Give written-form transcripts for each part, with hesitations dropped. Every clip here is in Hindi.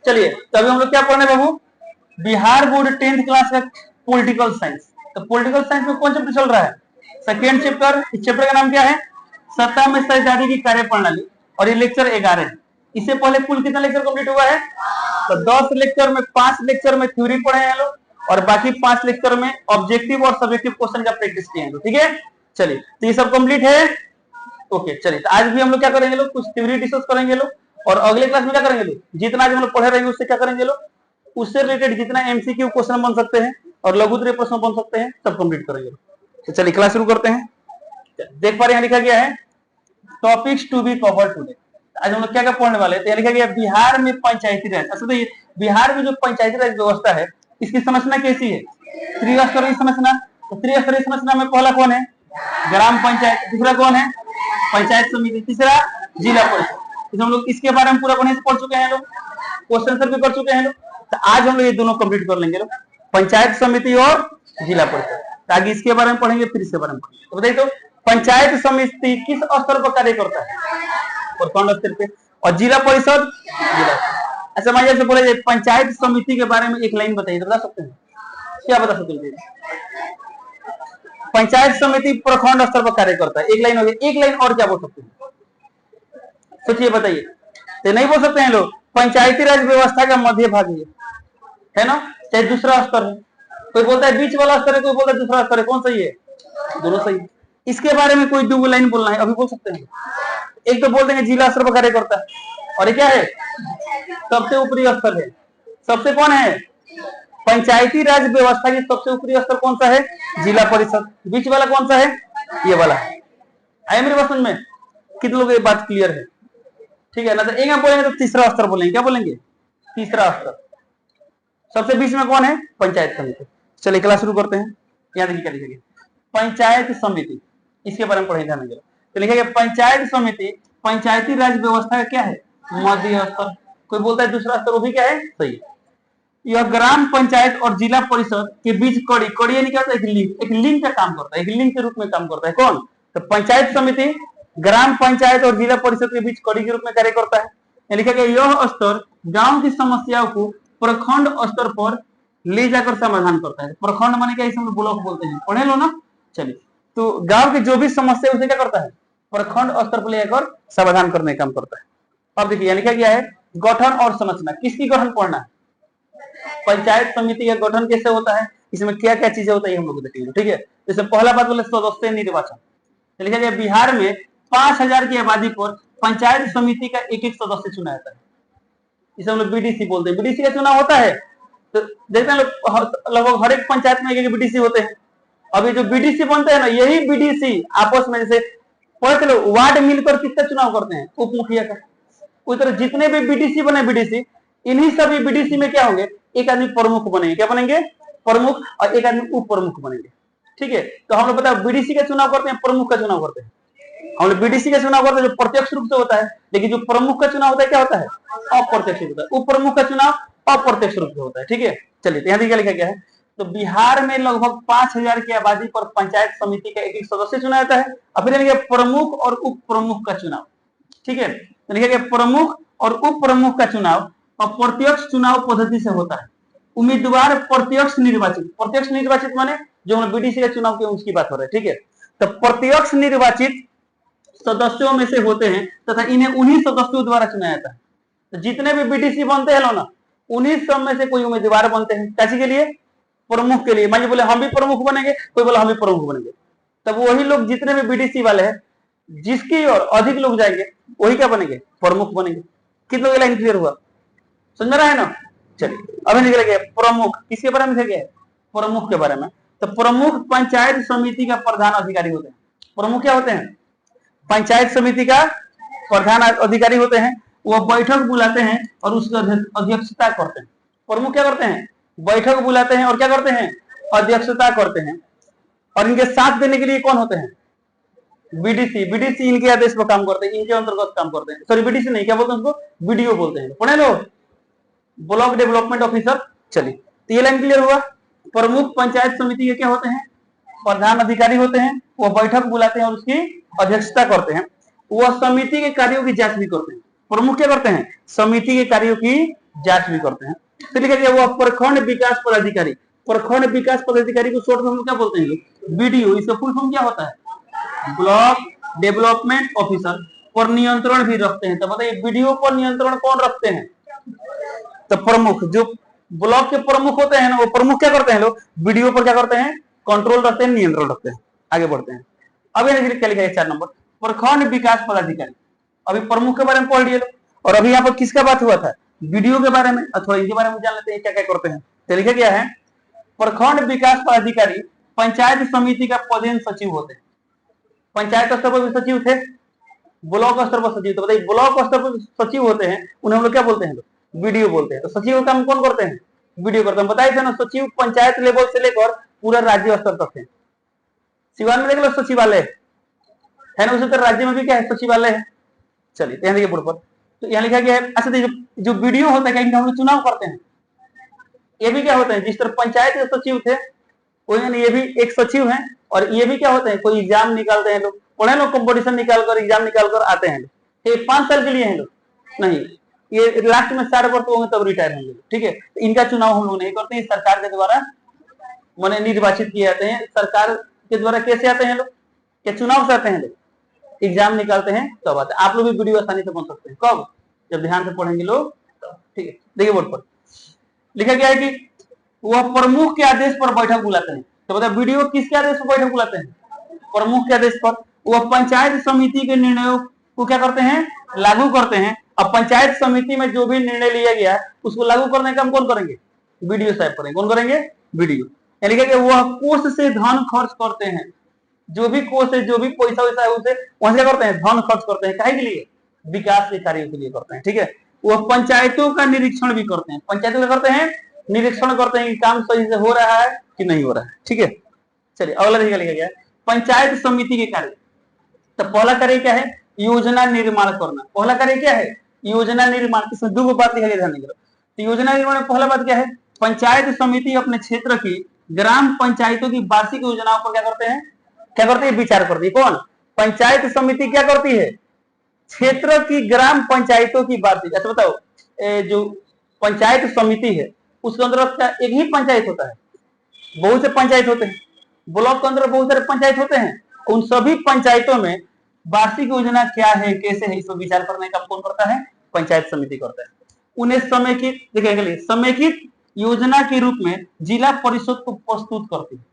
चलिए तो अभी हम लोग क्या पढ़ने बाबू, बिहार बोर्ड 10th क्लास का पॉलिटिकल साइंस। तो पॉलिटिकल साइंस में कौन चैप्टर चल रहा है? Second chapter. इस चैप्टर का नाम क्या है? सत्ता में सहजादी की कार्य प्रणाली, और ये लेक्चर 11 है। इससे पहले कुल कितना लेक्चर कंप्लीट हुआ है? तो 10 लेक्चर में 5 लेक्चर में थ्योरी पढ़े हैं लोग, और बाकी 5 लेक्चर में ऑब्जेक्टिव और सब्जेक्टिव क्वेश्चन का प्रैक्टिस किए हैं। ठीक है, चलिए तो ये सब कंप्लीट है। ओके चलिए, तो आज भी हम लोग क्या करेंगे लोग, कुछ थ्योरी डिस्कस करेंगे लोग, और अगले क्लास में क्या करेंगे लोग, जितना आज हम लोग पढ़े रहेंगे उससे क्या करेंगे लोग, उससे रिलेटेड जितना एमसीक्यू क्वेश्चन बन सकते हैं और लघुत्तरीय प्रश्न बन सकते हैं सब कंप्लीट करेंगे। तो चलिए क्लास शुरू करते हैं। देख पा रहे हैं लिखा गया है topics to be covered today. आज हम लोग क्या क्या पढ़ने वाले हैं? तो लिखा गया बिहार में पंचायती राज। अच्छा, तो ये बिहार में जो पंचायती राज व्यवस्था है इसकी संरचना कैसी है? त्रिस्तरीय संरचना। तो त्रिस्तरीय संरचना में पहला कौन है? ग्राम पंचायत। दूसरा कौन है? पंचायत समिति। तीसरा जिला परिषद। हम लोग इसके बारे में पूरा बढ़िया से पढ़ चुके हैं लोग, क्वेश्चन आंसर भी कर चुके हैं लोग। तो आज हम लोग ये दोनों कंप्लीट कर लेंगे लोग, पंचायत समिति और जिला परिषद। आगे इसके बारे में पढ़ेंगे, फिर इसके बारे में पढ़ेंगे। तो बताइए तो पंचायत समिति किस स्तर पर कार्य करता है? प्रखंड स्तर पे। और जिला परिषद जिला। ऐसा मान से बोले पंचायत समिति के बारे में एक लाइन बताइए, तो बता सकते हैं? क्या बता सकते हैं? पंचायत समिति प्रखंड स्तर पर कार्य करता है, एक लाइन हो गई। एक लाइन और क्या बोल सकते हैं? सोचिए बताइए। तो नहीं बोल सकते हैं लोग, पंचायती राज व्यवस्था का मध्य भाग है ना, चाहे दूसरा स्तर है। कोई बोलता है बीच वाला स्तर है, कोई बोलता है दूसरा स्तर है। कौन सही है? दोनों सही है। इसके बारे में कोई दो लाइन बोलना है, अभी बोल सकते हैं। एक तो बोल देंगे जिला स्तर पर कार्य करता है, और ये क्या है? सबसे ऊपरी स्तर है। सबसे कौन है? पंचायती राज व्यवस्था की सबसे ऊपरी स्तर कौन सा है? जिला परिषद। बीच वाला कौन सा है? ये वाला। आए मेरे बात समझ में? कितने लोग ये बात क्लियर है? ठीक है ना। तो एक हम बोलेंगे तो तीसरा स्तर बोलेंगे। क्या बोलेंगे? तीसरा स्तर। सबसे बीच में कौन है? पंचायत समिति। चलिए क्लास शुरू करते हैं। यहाँ देखिए क्या लिखेंगे, पंचायत समिति, इसके बारे में पढ़ेंगे। ध्यान। तो लिखेंगे पंचायत समिति पंचायती राज व्यवस्था का क्या है? मध्य स्तर। कोई बोलता है दूसरा स्तर, वो भी क्या है? सही है। यह ग्राम पंचायत और जिला परिषद के बीच कड़ी यानी क्या होता है? एक लिंक का काम करता है, एक लिंक के रूप में काम करता है। कौन? तो पंचायत समिति ग्राम पंचायत और जिला परिषद के बीच कड़ी के रूप में कार्य करता है। लिखा गया यह स्तर गांव की समस्याओं को प्रखंड स्तर पर ले जाकर समाधान करता है। प्रखंड माने क्या? इसे हम ब्लॉक बोलते हैं, पढ़े लो ना। चलिए, तो गांव की जो भी समस्या है उसे क्या करता है? प्रखंड स्तर पर लेकर समाधान करने का काम करता है। अब देखिए लिखा गया है गठन और संरचना। किसकी गठन पढ़ना है? पंचायत समिति का गठन कैसे होता है, इसमें क्या क्या चीजें होता है हम लोग देखेंगे। ठीक है, जैसे पहला बात बोले सदस्य निर्वाचन। लिखा गया बिहार में 5000 की आबादी पर पंचायत समिति का एक सदस्य चुना जाता है। इसे हम लोग बीडीसी बोलते हैं। बीडीसी का चुनाव होता है तो देखते हैं लगभग हर एक पंचायत में एक बीडीसी होते हैं। अभी जो बीडीसी बनते हैं ना, यही बीडीसी आपस में जैसे पढ़ चलो वार्ड मिलकर किसका चुनाव करते हैं? उप मुखिया का। उस तरह जितने भी बीडीसी बने बीडीसी, इन्हीं सभी बीडीसी में क्या होंगे? एक आदमी प्रमुख बनेंगे। क्या बनेंगे? प्रमुख। और एक आदमी उप प्रमुख बनेंगे। ठीक है, तो हम लोग पता है बीडीसी का चुनाव करते हैं, प्रमुख का चुनाव करते हैं। हम लोग बीडीसी का चुनाव करते हैं जो प्रत्यक्ष रूप से होता है, लेकिन जो प्रमुख का चुनाव होता है क्या होता है? अप्रत्यक्ष रूप से। उप प्रमुख का चुनाव अप्रत्यक्ष रूप से होता है। ठीक है, चलिए तो यहाँ क्या लिखा गया है, तो बिहार में लगभग 5000 की आबादी पर पंचायत समिति का एक सदस्य चुना जाता है। और फिर प्रमुख और उप प्रमुख का चुनाव। ठीक है, तो लिखा गया प्रमुख और उप प्रमुख का चुनाव अप्रत्यक्ष चुनाव पद्धति से होता है। उम्मीदवार प्रत्यक्ष निर्वाचित। प्रत्यक्ष निर्वाचित माने जो हम बीडीसी का चुनाव किया उसकी बात हो रहा है। ठीक है, तो प्रत्यक्ष निर्वाचित सदस्यों में से होते हैं तथा इन्हें उन्हीं सदस्यों द्वारा चुना जाता है। तो जितने भी बीडीसी बनते हैं ना, उन्हीं सब में से कोई उम्मीदवार बनते हैं। कैसे के लिए? प्रमुख के लिए। मान बोले हम भी प्रमुख बनेंगे, कोई बोला हम भी प्रमुख बनेंगे, तब वही लोग जितने भी बीडीसी वाले हैं जिसकी और अधिक लोग जाएंगे वही क्या बनेंगे? प्रमुख बनेंगे। कितने लोग लाइन क्लियर हुआ? समझ में रहा है ना? चलिए अभी निकल गया प्रमुख। किसके बारे में गया? प्रमुख के बारे में। तो प्रमुख पंचायत समिति का प्रधान अधिकारी होते हैं। प्रमुख क्या होते हैं? पंचायत समिति का प्रधान अधिकारी होते हैं। वह बैठक बुलाते हैं और उसकी अध्यक्षता करते हैं। प्रमुख क्या करते हैं? बैठक बुलाते हैं और क्या करते हैं? अध्यक्षता करते हैं। और इनके साथ देने के लिए कौन होते हैं? बीडीसी। बीडीसी इनके आदेश पर काम करते हैं, इनके अंतर्गत काम करते हैं। सॉरी बीडीसी नहीं, क्या बोलते हैं उसको? बीडीओ बोलते हैं। पढ़े लो, ब्लॉक डेवलपमेंट ऑफिसर। चलिए तो ये लाइन क्लियर हुआ। प्रमुख पंचायत समिति के क्या होते हैं? प्रधान अधिकारी होते हैं। वह बैठक बुलाते हैं और उसकी अध्यक्षता करते हैं। वह समिति के कार्यों की जांच भी करते हैं। प्रमुख क्या करते हैं, समिति के कार्यों की जांच भी करते हैं। तो लिखा गया वो प्रखंड विकास पदाधिकारी। प्रखंड विकास पदाधिकारी को शॉर्ट फॉर्म क्या बोलते हैं, बीडीओ। इसका फुल फॉर्म क्या होता है, ब्लॉक डेवलपमेंट ऑफिसर। पर नियंत्रण भी रखते हैं। तो बताइए बीडीओ पर नियंत्रण कौन रखते हैं, तो प्रमुख। जो ब्लॉक के प्रमुख होते हैं ना, वो प्रमुख क्या करते हैं लोग, बीडीओ पर क्या करते हैं, कंट्रोल रखते हैं, नियंत्रण रखते हैं। आगे बढ़ते हैं। अब क्या लिखा है 4 नंबर, प्रखंड विकास पदाधिकारी। अभी प्रमुख के बारे में पढ़ लिए लोग, और अभी यहाँ पर किसका बात हुआ था, बीडीओ के बारे में। अथवा इनके बारे में जान लेते हैं क्या क्या करते हैं। तो लिखा गया है प्रखंड विकास पदाधिकारी पंचायत समिति का पदेन सचिव होते हैं। पंचायत स्तर पर भी सचिव थे, ब्लॉक स्तर पर सचिव। तो बताइए ब्लॉक स्तर पर सचिव होते हैं, उन्हें हम लोग क्या बोलते हैं, बीडीओ बोलते हैं। तो सचिव का काम कौन करते हैं, बीडीओ करते हैं। बताए थे ना, सचिव पंचायत लेवल से लेकर पूरा राज्य स्तर तक है। सिवान में देख लो सचिवालय है ना, उसी तरह राज्य में भी क्या है, सचिवालय है। चलिए यहाँ देखिए बोर्ड पर, तो यहाँ लिखा गया है। अच्छा देखिए जो बीडीओ होता है क्या, इनका हम लोग चुनाव करते हैं। ये भी क्या होते हैं, जिस तरह पंचायत के सचिव थे वही ये भी एक सचिव हैं। और ये भी क्या होते हैं, कोई एग्जाम निकालते हैं लोग, पढ़े लोग कंपटीशन निकालकर एग्जाम निकालकर आते हैं। ये 5 साल के लिए हैं लोग, नहीं ये लास्ट में 60 वर्ष होंगे तब रिटायर होंगे। ठीक है, तो इनका चुनाव हम लोग नहीं करते हैं, सरकार के द्वारा माने निर्वाचित किए जाते हैं। सरकार के द्वारा कैसे आते हैं लोग, क्या चुनाव से आते हैं लोग, एग्जाम निकालते हैं तब आते हैं। आप लोग भी वीडियो आसानी से बन सकते हैं, कब, जब ध्यान से पढ़ेंगे लोग। ठीक है, देखिए बोर्ड पर लिखा गया है कि वह प्रमुख के आदेश पर बैठक बुलाते हैं। तो बताए वीडियो किसके आदेश पर बैठक बुलाते हैं, प्रमुख के आदेश पर। वह पंचायत समिति के निर्णयों को क्या करते हैं, लागू करते हैं। अब पंचायत समिति में जो भी निर्णय लिया गया उसको लागू करने का काम कौन करेंगे, बीडीओ साहब करेंगे। कौन करेंगे, बीडीओ। यानी कि वह कोष से धन खर्च करते हैं। जो भी कोष है, जो भी पैसा वैसा है, उसे वहां से करते हैं, धन खर्च करते हैं। काहे के लिए, विकास के कार्यों के लिए करते हैं। ठीक है, वह पंचायतों का निरीक्षण भी करते हैं। पंचायतों का करते हैं, निरीक्षण करते हैं कि काम सही से हो रहा है कि नहीं हो रहा है। ठीक है, चलिए अगला लिखा गया पंचायत समिति के कार्य। तो पहला कार्य क्या है, योजना निर्माण करना। पहला कार्य क्या है, योजना निर्माण। इसमें दो बात लिखा गया, ध्यान देंगे। तो योजना निर्माण में पहला बात क्या है, पंचायत समिति अपने क्षेत्र की ग्राम पंचायतों की वार्षिक योजनाओं पर क्या करते हैं, विचार करती है। कौन, पंचायत समिति क्या करती है, क्षेत्र की ग्राम पंचायतों की वार्षिक। अच्छा बताओ, जो पंचायत समिति है उसके अंदर एक ही पंचायत होता है, बहुत से पंचायत होते हैं। ब्लॉक के अंदर बहुत सारे पंचायत होते हैं। उन सभी पंचायतों में वार्षिक योजना क्या है, कैसे है, इसको विचार करने का कौन करता है, पंचायत समिति करता है। उन्हें समेकित, देखिए समेकित योजना के रूप में जिला परिषद को प्रस्तुत करती है।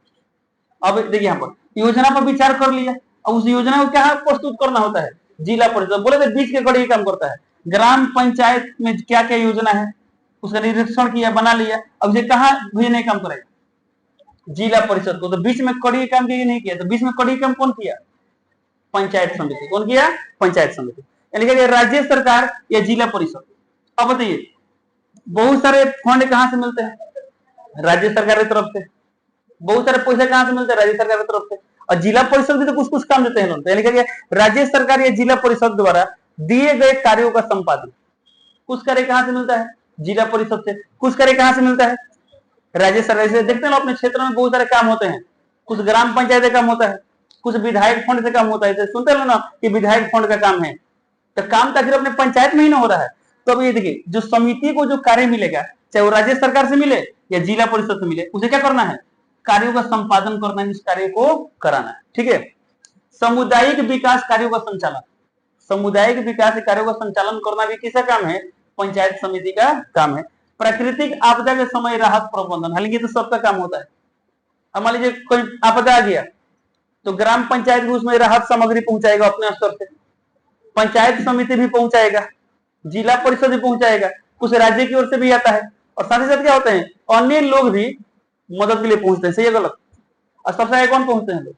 अब देखिए यहाँ पर योजना पर विचार कर लिया, अब उस योजना को क्या प्रस्तुत करना होता है, जिला परिषद। बोले तो बीच के कड़ी काम करता है। ग्राम पंचायत में क्या क्या योजना है उसका निरीक्षण किया, बना लिया। अब ये कहाँ भेजने काम करेगा, जिला परिषद को। तो बीच में कड़ी काम किया नहीं किया, तो बीच में कड़ी काम कौन किया, पंचायत समिति। कौन किया, पंचायत समिति। यानी कि राज्य सरकार या जिला परिषद। अब बताइए बहुत सारे फंड कहां से मिलते हैं, राज्य सरकार की तरफ से। बहुत सारे पैसे कहां से मिलते हैं, राज्य सरकार की तरफ से। और जिला परिषद भी तो कुछ कुछ काम देते हैं लोग। यानी कि राज्य सरकार या जिला परिषद द्वारा दिए गए कार्यों का संपादन। कुछ कार्य कहां से मिलता है, जिला परिषद से। कुछ कार्य कहां से मिलता है, राज्य सरकार से। देखते हैं अपने क्षेत्र में बहुत सारे काम होते हैं। कुछ ग्राम पंचायत का काम होता है, कुछ विधायक फंड से काम होता है। सुनते हो ना कि विधायक फंड का काम है, तो काम तो आखिर अपने पंचायत में ही ना हो रहा है। तो अब ये देखिए जो समिति को जो कार्य मिलेगा, चाहे वो राज्य सरकार से मिले या जिला परिषद से मिले, उसे क्या करना है, कार्यों का संपादन करना है, इस कार्य को कराना है। ठीक है, सामुदायिक विकास कार्यों का संचालन। सामुदायिक विकास कार्यों का संचालन करना भी किसका काम है, पंचायत समिति का काम है। प्राकृतिक आपदा के समय राहत प्रबंधन, हालांकि तो सबका काम होता है। अब मान लीजिए कोई आपदा आ गया तो ग्राम पंचायत भी उसमें राहत सामग्री पहुंचाएगा अपने स्तर से, पंचायत समिति भी पहुंचाएगा, जिला परिषद भी पहुंचाएगा, कुछ राज्य की ओर से भी आता है। और साथ ही साथ क्या होते हैं, अन्य लोग भी मदद के लिए पहुंचते हैं। सही है गलत, और सबसे आगे कौन पहुंचते हैं लोग,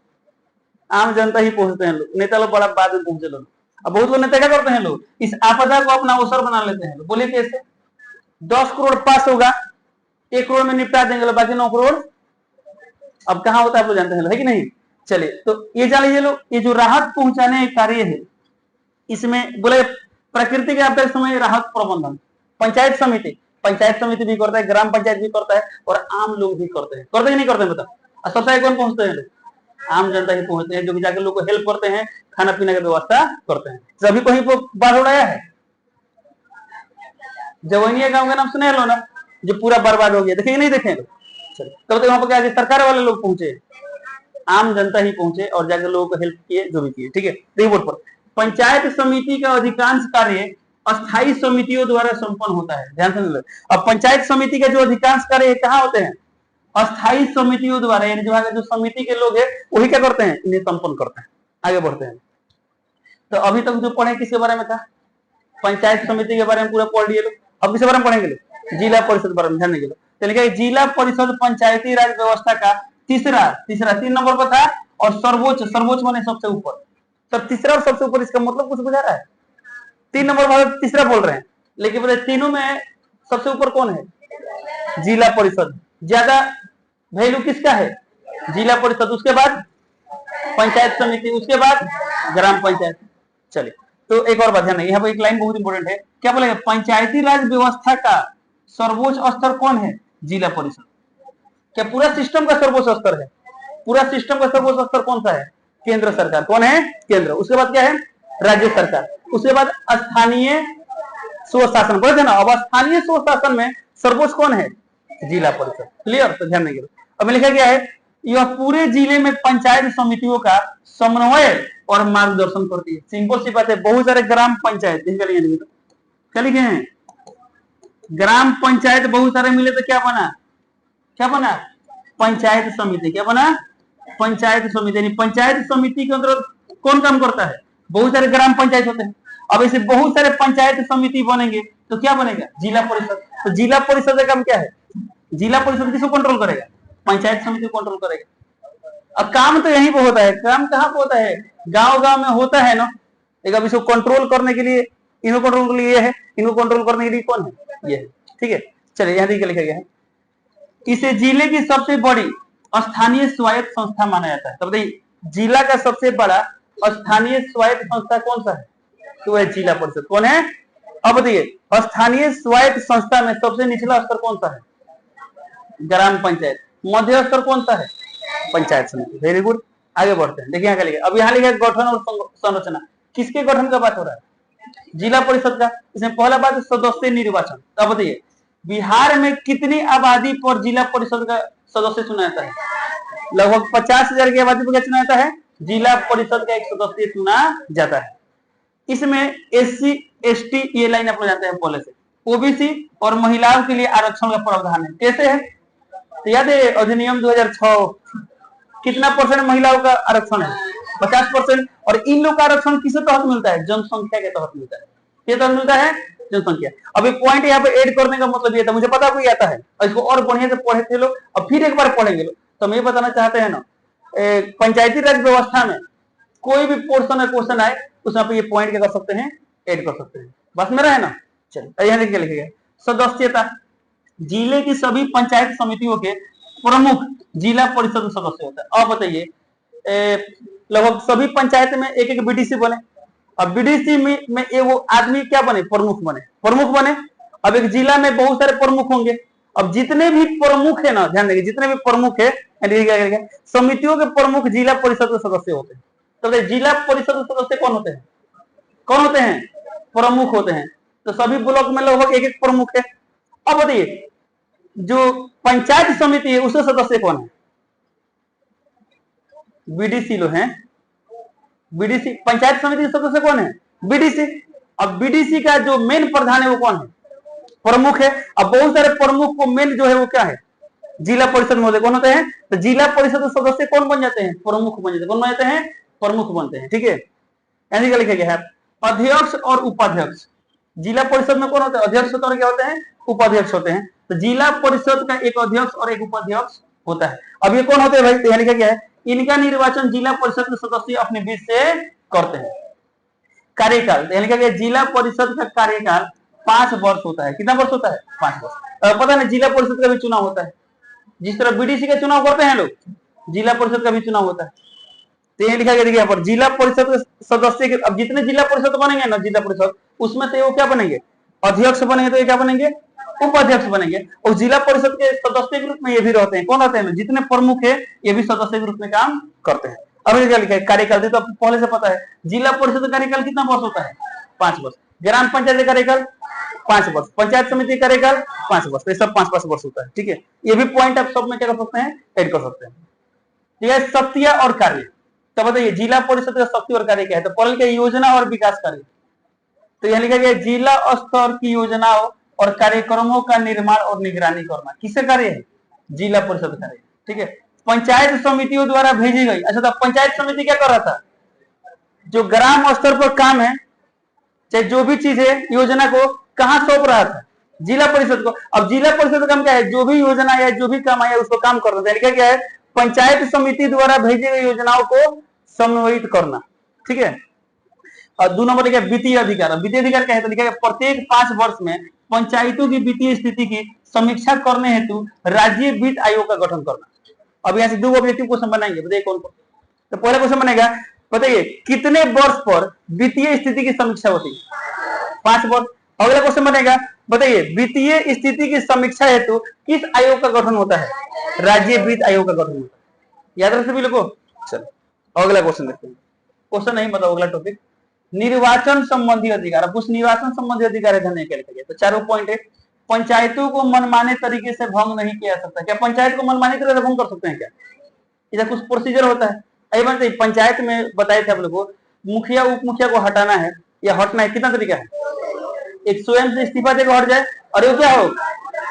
आम जनता ही पहुंचते हैं लोग। नेता लोग बड़ा बाद में पहुंचे लोग। अब बहुत लोग नेता क्या करते हैं, लोग इस आपदा को अपना अवसर बना लेते हैं। बोले कैसे, 10 करोड़ पास होगा, 1 करोड़ में निपटा देंगे, बाकी 9 करोड़ अब कहां होता है आप लोग जानते हैं, है कि नहीं। चलिए तो ये जान लीजिए लोग, ये जो राहत पहुंचाने का कार्य है, इसमें बोले प्राकृतिक आपदा के समय राहत प्रबंधन पंचायत समिति भी करता है, ग्राम पंचायत भी करता है, और आम लोग भी करते हैं। करते हैं नहीं करते हैं बताओ, और सबसे कौन पहुंचते हैं लोग, आम जनता ही पहुंचते हैं, जो कि जाकर लोग को हेल्प करते हैं, खाना पीने की व्यवस्था करते हैं। सभी को ही बाढ़ उड़ाया है, जवनिया गांव का नाम सुने लो ना, जो पूरा बर्बाद हो गया, देखे नहीं देखे? तब तो वहां पर क्या सरकार वाले लोग पहुंचे, आम जनता ही पहुंचे और जाकर लोगों को हेल्प किए, जो भी किए। ठीक है, रिपोर्ट पर पंचायत समिति का अधिकांश कार्य अस्थायी समितियों द्वारा संपन्न होता है। ध्यान से। अब पंचायत समिति का जो अधिकांश कार्य कहाँ होते हैं? अस्थायी समितियों द्वारा, यानी जो समिति के लोग हैं वही क्या करते हैं? इन्हें संपन्न करते हैं। आगे बढ़ते हैं। तो अभी तक जो पढ़े किसके बारे में था? पंचायत समिति के बारे में पूरा पढ़ लिए लोग। अब किसके बारे में पढ़ेंगे लोग? जिला परिषद बारे में ध्यान देंगे लोग। चलिए, जिला परिषद पंचायती राज व्यवस्था का तीसरा 3 नंबर पर था, और सर्वोच्च माने सबसे ऊपर। सर तीसरा और सबसे ऊपर इसका मतलब कुछ बुझा रहा है? 3 नंबर पर तीसरा बोल रहे हैं, लेकिन बोले तीनों में सबसे ऊपर कौन है? जिला परिषद। ज्यादा वैल्यू किसका है? जिला परिषद, उसके बाद पंचायत समिति, उसके बाद ग्राम पंचायत। चलिए, तो एक और बात ध्यान है, यहाँ पर एक लाइन बहुत इंपॉर्टेंट है। क्या बोलेगा? पंचायती राज व्यवस्था का सर्वोच्च स्तर कौन है? जिला परिषद। क्या पूरा सिस्टम का सर्वोच्च स्तर है? पूरा सिस्टम का सर्वोच्च स्तर कौन सा है? केंद्र सरकार। कौन है? केंद्र। उसके बाद क्या है? राज्य सरकार। उसके बाद स्थानीय स्वशासन। बोले थे ना, अब स्थानीय स्वशासन में सर्वोच्च कौन है? जिला परिषद। क्लियर? तो ध्यान देंगे। अब लिखा गया है, यह पूरे जिले में पंचायत समितियों का समन्वय और मार्गदर्शन करती है। सिंपल सी बात है, बहुत सारे ग्राम पंचायत क्या लिखे हैं? ग्राम पंचायत बहुत सारे मिले तो क्या बना? क्या बना? पंचायत समिति। क्या बना? पंचायत समिति। यानी पंचायत समिति के अंदर कौन काम करता है? बहुत सारे ग्राम पंचायत होते हैं। अब ऐसे बहुत सारे पंचायत समिति बनेंगे तो क्या बनेगा? जिला परिषद। तो जिला परिषद का काम क्या है? जिला परिषद किसको कंट्रोल करेगा? पंचायत समिति को कंट्रोल करेगा। अब काम तो यहीं पे होता है। काम कहाँ पे होता है? गांव गांव में होता है ना। एक अब इसको कंट्रोल करने के लिए, इनको कंट्रोल के लिए ये है, इनको कंट्रोल करने के लिए कौन है? ये है। ठीक है, चलिए यहाँ देखिए लिखा गया है, इसे जिले की सबसे बड़ी स्थानीय स्वायत्त संस्था माना जाता है। तो बताइए, जिला का सबसे बड़ा स्थानीय स्वायत्त संस्था कौन सा है? तो है जिला परिषद। कौन है? अब बताइए, स्थानीय स्वायत्त संस्था में सबसे निचला स्तर कौन सा है? ग्राम पंचायत। मध्य स्तर कौन सा है? पंचायत समिति। Very good. आगे बढ़ते हैं। देखिए यहाँ लिखा, अब यहाँ लिखा गठन और संरचना। किसके गठन का बात हो रहा है? जिला परिषद का। इसमें पहला बात सदस्य निर्वाचन। अब बताइए, बिहार में कितनी आबादी पर जिला परिषद का सदस्य चुना जाता है? लगभग 50,000 की आबादी पर क्या चुना जाता है? जिला परिषद का एक सदस्य चुना जाता है। इसमें SC ST, ये लाइन आप लोग जानते हैं पहले से, OBC और महिलाओं के लिए आरक्षण का प्रावधान है। कैसे है? तो याद है अधिनियम 2006, कितना परसेंट महिलाओं का आरक्षण है? 50%। और इन लोग का आरक्षण किसके तहत मिलता है? जनसंख्या के तहत मिलता है। किस तहत मिलता है? जनसंख्या। अब एक पॉइंट यहाँ पे ऐड करने का मतलब ये था, मुझे पता कोई आता है और इसको और बढ़िया से पढ़े थे लोग, अब फिर एक बार पढ़ेंगे लोग। तो हम ये बताना चाहते हैं ना, पंचायती राज व्यवस्था में कोई भी पोर्शन में क्वेश्चन आए उसमें आप ये पॉइंट क्या कर सकते हैं? ऐड कर सकते हैं। बस मेरा है ना। चलिए यहाँ देखिए लिखेगा, सदस्यता। जिले की सभी पंचायत समितियों के प्रमुख जिला परिषद सदस्य होता है। अब बताइए, लगभग सभी पंचायत में एक एक BDC बने। अब BDC में ये वो आदमी क्या बने? प्रमुख बने। प्रमुख बने। अब एक जिला में बहुत सारे प्रमुख होंगे। अब जितने भी प्रमुख है ना, ध्यान देंगे, जितने भी प्रमुख है समितियों के प्रमुख जिला परिषद के सदस्य होते हैं। तो जिला परिषद के सदस्य कौन होते हैं? कौन होते हैं? प्रमुख होते हैं। तो सभी ब्लॉक में लगभग एक एक प्रमुख है। अब बताइए, जो पंचायत समिति है उसके सदस्य कौन है? BDC लोग हैं। BDC पंचायत समिति के सदस्य कौन है? BDC। अब BDC का जो मेन प्रधान है वो कौन है? प्रमुख है। अब बहुत सारे प्रमुख को मेन जो है वो क्या है? जिला परिषद में होते कौन होते हैं? तो जिला परिषद के सदस्य कौन बन जाते हैं? प्रमुख बन जाते हैं। कौन बन जाते हैं? प्रमुख बनते हैं। ठीक है, यानी क्या लिखा गया है? अध्यक्ष और उपाध्यक्ष। जिला परिषद में कौन होते हैं? अध्यक्ष होते हैं। क्या होते हैं? उपाध्यक्ष होते हैं। तो जिला परिषद का एक अध्यक्ष और एक उपाध्यक्ष होता है। अब ये कौन होते हैं भाई? तो यहाँ लिखा गया है, इनका निर्वाचन जिला परिषद के सदस्य अपने बीच से करते हैं। कार्यकाल, यानी क्या, जिला परिषद का कार्यकाल 5 वर्ष होता है। कितना वर्ष होता है? 5 वर्ष। पता नहीं, जिला परिषद का भी चुनाव होता है। जिस तरह BDC का चुनाव करते हैं लोग, जिला परिषद का भी चुनाव होता है। तो ये लिखा गया, देखिए यहाँ पर जिला परिषद के सदस्य के, अब जितने जिला परिषद बनेंगे ना, जिला परिषद, उसमें से वो क्या बनेंगे? अध्यक्ष बनेंगे। तो ये क्या बनेंगे? उपाध्यक्ष बनेंगे। और जिला परिषद के सदस्य के रूप में ये भी रहते हैं। कौन रहते हैं? जितने प्रमुख है ये भी सदस्य के रूप में काम करते हैं। अब क्या लिखा है? कार्यकाल, तो पहले से पता है जिला परिषद का कार्यकाल कितना वर्ष होता है? 5 वर्ष। ग्राम पंचायत का कार्यकाल 5 वर्ष, पंचायत समिति कार्यकाल 5 वर्ष, ये सब 5-5 वर्ष होता है। ठीक है, ये भी पॉइंट आप सब में क्या कर सकते हैं, ऐड कर सकते हैं। ठीक है, शक्तियां और कार्य, तो बताइए जिला परिषद का शक्ति और कार्य क्या है, तो पहले क्या, योजना और विकास कार्य। तो यह लिखा गया जिला स्तर की योजनाओं और कार्यक्रमों का निर्माण और निगरानी करना, किसका कार्य है, जिला परिषद कार्य। ठीक है, पंचायत समितियों द्वारा भेजी गई, अच्छा तो पंचायत समिति क्या कर रहा था, जो ग्राम स्तर पर काम है, चाहे जो भी चीज है, योजना को कहां सौंप रहा था, जिला परिषद को। अब जिला परिषद का काम क्या है, जो भी योजना या जो भी काम आया उसको काम करना है। क्या है, पंचायत समिति द्वारा भेजी गई योजनाओं को समन्वयित करना। ठीक है, और 2 नंबर लिखा वित्तीय अधिकार। वित्तीय अधिकार क्या है, तो लिखा है प्रत्येक 5 वर्ष में पंचायतों की वित्तीय स्थिति की समीक्षा करने हेतु राज्य वित्त आयोग का गठन करना। अब यहाँ से 2 ऑब्जेक्टिव क्वेश्चन बनाएंगे, बताइए कौन कौन। तो पहला क्वेश्चन बनेगा, बताइए कितने वर्ष पर वित्तीय स्थिति की समीक्षा होती है, 5 वर्ष। अगला क्वेश्चन बनेगा, बताइए वित्तीय स्थिति की समीक्षा हेतु किस आयोग का गठन होता है, राज्य वित्त आयोग का गठन होता है। याद रख सभी लोगों को। चलो अगला क्वेश्चन देखते हैं, क्वेश्चन नहीं मतलब अगला टॉपिक, निर्वाचन संबंधी अधिकार। अब कुछ निर्वाचन संबंधी अधिकार क्या लिखा गया, तो चारों पॉइंट है। पंचायतों को मनमाने तरीके से भंग नहीं किया सकता, क्या पंचायत को मनमाने तरीके से भंग कर सकते हैं क्या, इधर कुछ प्रोसीजर होता है। आई पंचायत में बताए थे आप लोगों को, मुखिया उप मुखिया को हटाना है या हटना है, कितना तरीका है, एक स्वयं से इस्तीफा देकर हट जाए, और ये क्या हो,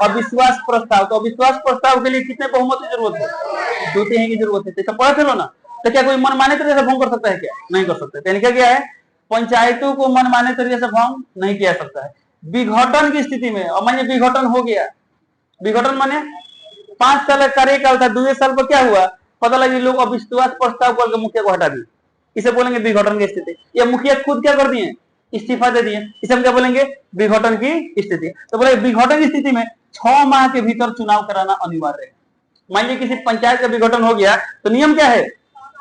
अविश्वास प्रस्ताव। तो अविश्वास प्रस्ताव के लिए कितने बहुमत की जरूरत है, 2/3 की जरूरत है। तो पढ़ा चलो ना, तो क्या कोई मनमाने तरीके से भंग कर सकता है क्या, नहीं कर सकता। यानी क्या है, पंचायतों को मनमाने तरीके से भंग नहीं किया सकता है। विघटन की स्थिति में, और मानिए विघटन हो गया, विघटन माने 5 साल का कार्यकाल था, 2 साल पर क्या हुआ, पता लगे लोग अविश्वास प्रस्ताव करके मुखिया को हटा दिए, इसे बोलेंगे विघटन की स्थिति। या मुखिया खुद क्या कर दिए, इस्तीफा दे दिए, इसे हम क्या बोलेंगे, विघटन की स्थिति। तो बोले विघटन की स्थिति में 6 माह के भीतर चुनाव कराना अनिवार्य है। मान लीजिए किसी पंचायत का विघटन हो गया, तो नियम क्या है,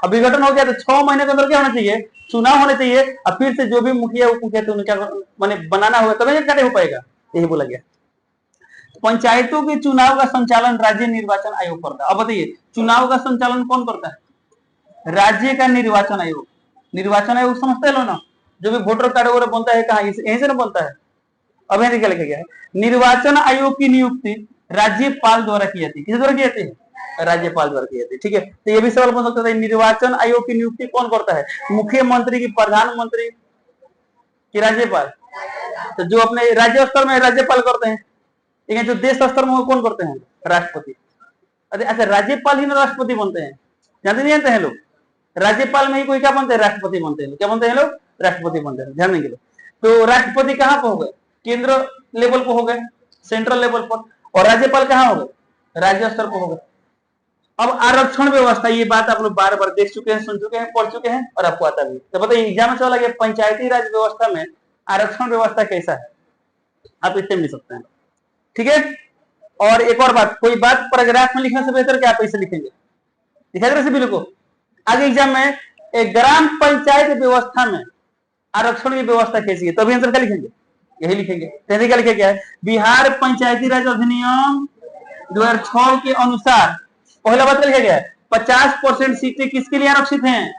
अब विघटन हो गया तो 6 महीने के अंदर क्या होना चाहिए, चुनाव होने चाहिए। और फिर से जो भी मुखिया उप मुखिया थे उनका माने बनाना होगा, तभी क्या हो पाएगा, यही बोला गया। पंचायतों के चुनाव का संचालन राज्य निर्वाचन आयोग करता है। अब बताइए चुनाव का संचालन कौन करता है, राज्य का निर्वाचन आयोग। निर्वाचन आयोग समझते हो ना, जो भी वोटर कार्ड वगैरह बनता है कहाँ, यहीं से ना बनता है। अब यहाँ क्या लिखा गया है, निर्वाचन आयोग की नियुक्ति राज्यपाल द्वारा की जाती है। किस द्वारा की जाती है, राज्यपाल द्वारा की जाती है। ठीक है, तो ये भी सवाल बन सकता है, निर्वाचन आयोग की नियुक्ति कौन करता है, मुख्यमंत्री की, प्रधानमंत्री की, राज्यपाल। तो जो अपने राज्य स्तर में राज्यपाल करते हैं, लेकिन जो देश स्तर में कौन करते हैं, राष्ट्रपति। अच्छा राज्यपाल ही ना राष्ट्रपति बनते हैं, जानते नहीं जानते हैं लोग, राज्यपाल में ही कोई क्या बनते हैं, राष्ट्रपति बनते हैं। क्या बनते हैं लोग, राष्ट्रपति बनते हैं, ध्यान देंगे लोग। तो राष्ट्रपति कहाँ पर हो गए, केंद्र लेवल पर हो गए, सेंट्रल लेवल पर, और राज्यपाल कहाँ हो गए, राज्य स्तर पर हो गए। अब आरक्षण व्यवस्था, ये बात आप लोग बार बार देख चुके हैं, सुन चुके हैं, पढ़ चुके हैं, और आपको आता भी। तो बताइए एग्जाम में सवाल आ गया, पंचायती राज व्यवस्था में आरक्षण व्यवस्था कैसा है, आप इससे मिल सकते हैं। ठीक है, और एक और बात, कोई बात पैराग्राफ में लिखने से बेहतर क्या आप ऐसे लिखेंगे, दिखाई दे रहा सभी लोग को। आगे एग्जाम में एक ग्राम पंचायत व्यवस्था में आरक्षण की व्यवस्था कैसी है, तो अभी आंसर क्या लिखेंगे, यही लिखेंगे। तो क्या लिखा गया है, बिहार पंचायती राज अधिनियम 2006 के अनुसार पहला बात लिखा गया है 50% सीटें किसके लिए आरक्षित हैं,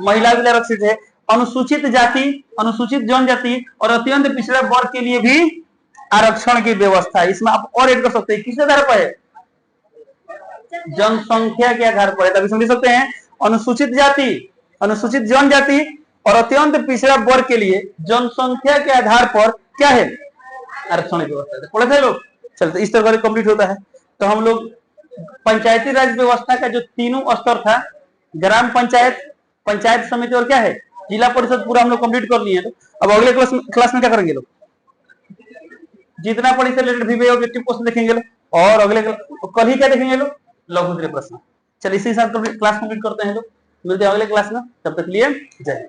महिला के लिए आरक्षित है। अनुसूचित जाति, अनुसूचित जनजाति और अत्यंत पिछड़ा वर्ग के लिए भी आरक्षण की व्यवस्था है। इसमें आप और ऐड कर सकते हैं, किस आधार पर है, जनसंख्या के आधार पर है। तभी समझ सकते हैं अनुसूचित जाति, अनुसूचित जनजाति और अत्यंत पिछड़ा वर्ग के लिए जनसंख्या के आधार पर क्या है, आरक्षण की व्यवस्था है। पढ़े थे लोग, चलते इस तरह कंप्लीट होता है। तो हम लोग पंचायती राज व्यवस्था का जो तीनों स्तर था, ग्राम पंचायत, पंचायत समिति और क्या है, जिला परिषद, पूरा हम लोग कंप्लीट कर लिए। तो अब अगले क्लास में क्या करेंगे लोग, जितना पढ़ी से रिलेटेड भी ऑब्जेक्टिव क्वेश्चन देखेंगे लोग, और अगले कल ही क्या देखेंगे लोग, लघु उत्तरीय प्रश्न। चलिए इसी साथ क्लास कंप्लीट करते हैं लोग, मिलते हैं अगले क्लास में, तब तक लिए जय हिंद।